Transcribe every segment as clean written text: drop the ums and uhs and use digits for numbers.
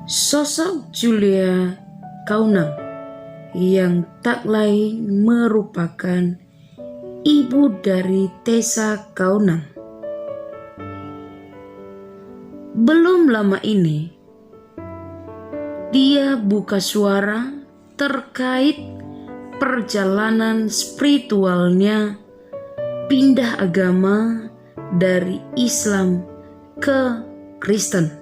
Sosok Julia Kaunang yang tak lain merupakan ibu dari Tessa Kaunang. Belum lama ini, dia buka suara terkait perjalanan spiritualnya pindah agama dari Islam ke Kristen.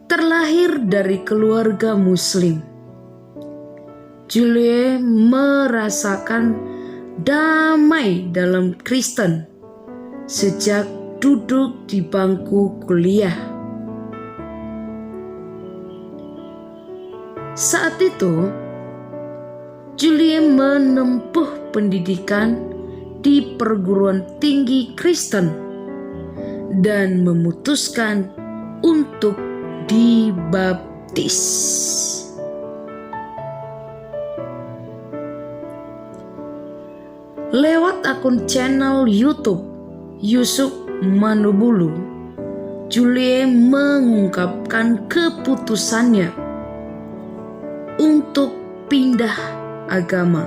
Terlahir dari keluarga Muslim, Julie merasakan damai dalam Kristen sejak duduk di bangku kuliah. Saat itu, Julie menempuh pendidikan di perguruan tinggi Kristen dan memutuskan untuk dibaptis. Lewat akun channel YouTube Yusuf Manubulu, Julie mengungkapkan keputusannya untuk pindah agama.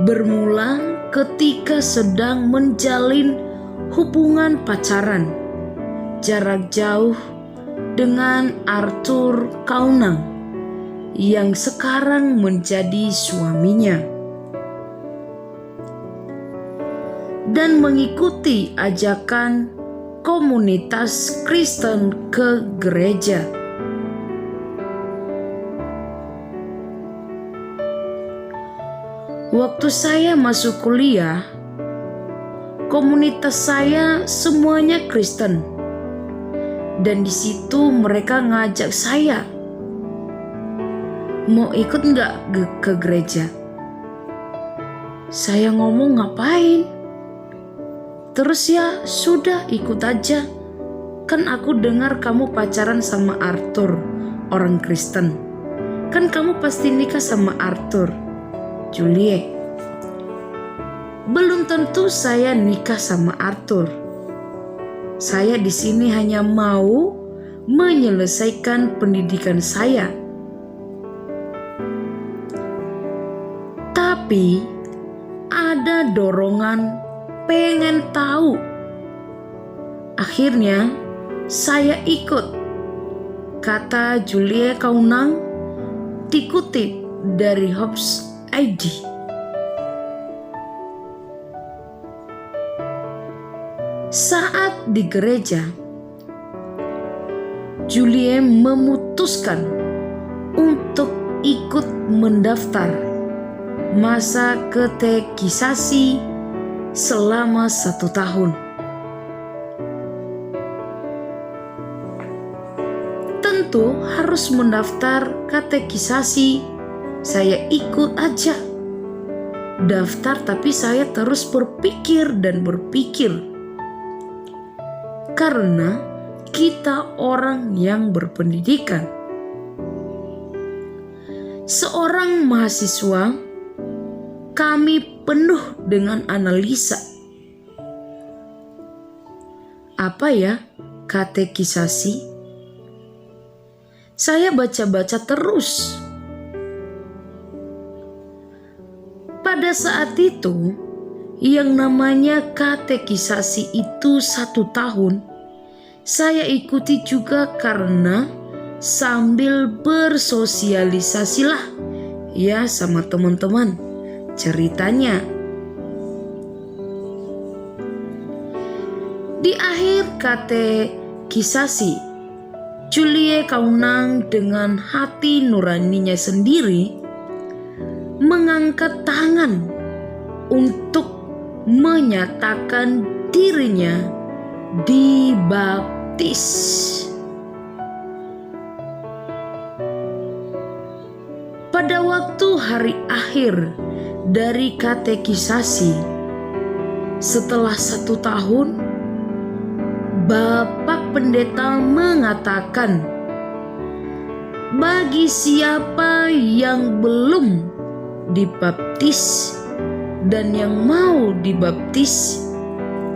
Bermula ketika sedang menjalin hubungan pacaran jarak jauh dengan Arthur Kaunang yang sekarang menjadi suaminya, dan mengikuti ajakan komunitas Kristen ke gereja. Waktu saya masuk kuliah, komunitas saya semuanya Kristen. Dan di situ mereka ngajak saya, mau ikut nggak ke gereja? Saya ngomong ngapain? Terus ya sudah ikut aja. Kan aku dengar kamu pacaran sama Arthur, orang Kristen. Kan kamu pasti nikah sama Arthur. Julie, belum tentu saya nikah sama Arthur. Saya di sini hanya mau menyelesaikan pendidikan saya. Tapi ada dorongan pengen tahu. Akhirnya saya ikut, kata Julia Kaunang dikutip dari Hobbs ID. Saat di gereja, Julie memutuskan untuk ikut mendaftar masa katekisasi selama 1 tahun. Tentu harus mendaftar katekisasi, saya ikut aja. Daftar, tapi saya terus berpikir dan berpikir. Karena kita orang yang berpendidikan. Seorang mahasiswa, kami penuh dengan analisa. Apa ya katekisasi? Saya baca-baca terus. Pada saat itu, yang namanya katekisasi itu 1 tahun, saya ikuti juga karena sambil bersosialisasilah ya sama teman-teman. Ceritanya, di akhir katekisasi, Julie Kaunang dengan hati nuraninya sendiri mengangkat tangan untuk menyatakan dirinya dibaptis. Pada waktu hari akhir dari katekisasi, setelah 1 tahun, Bapak Pendeta mengatakan, bagi siapa yang belum dibaptis dan yang mau dibaptis,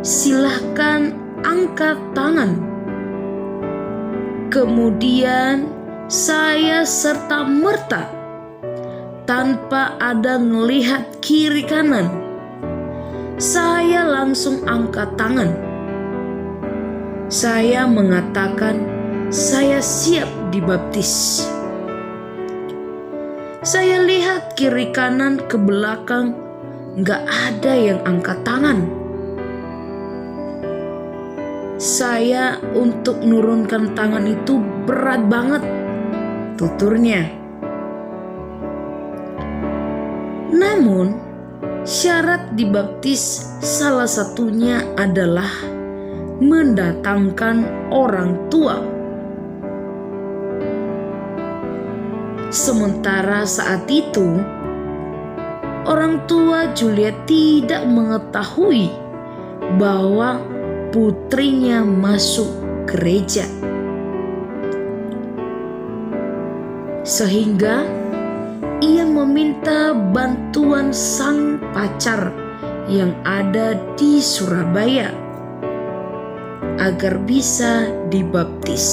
silahkan angkat tangan. Kemudian saya serta-merta tanpa ada ngelihat kiri kanan, saya langsung angkat tangan. Saya mengatakan saya siap dibaptis. Saya lihat kiri kanan ke belakang, gak ada yang angkat tangan. Saya untuk nurunkan tangan itu berat banget, tuturnya. Namun, syarat dibaptis salah satunya adalah mendatangkan orang tua. Sementara saat itu, orang tua Juliet tidak mengetahui bahwa putrinya masuk gereja. Sehingga ia meminta bantuan sang pacar yang ada di Surabaya agar bisa dibaptis.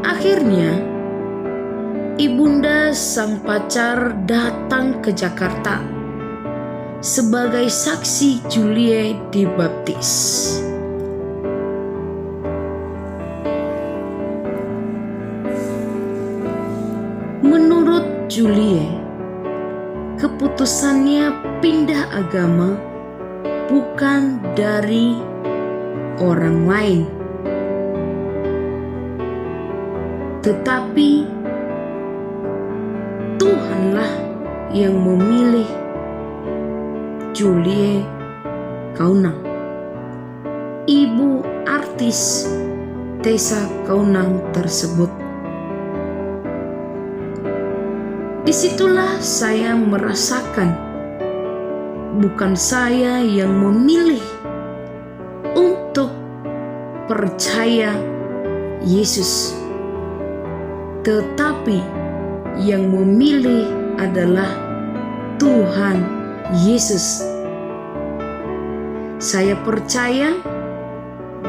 Akhirnya, ibunda sang pacar datang ke Jakarta sebagai saksi Julie dibaptis. Menurut Julie, keputusannya pindah agama bukan dari orang lain, tetapi Tuhanlah yang memilih Julie Kaunang, ibu artis Tessa Kaunang tersebut. Disitulah saya merasakan bukan saya yang memilih untuk percaya Yesus, tetapi yang memilih adalah Tuhan Yesus. Saya percaya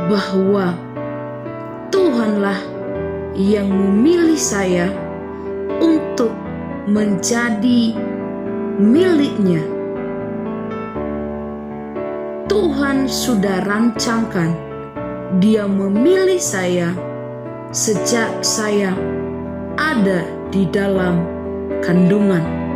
bahwa Tuhanlah yang memilih saya untuk menjadi miliknya. Tuhan sudah rancangkan, Dia memilih saya sejak saya ada di dalam kandungan.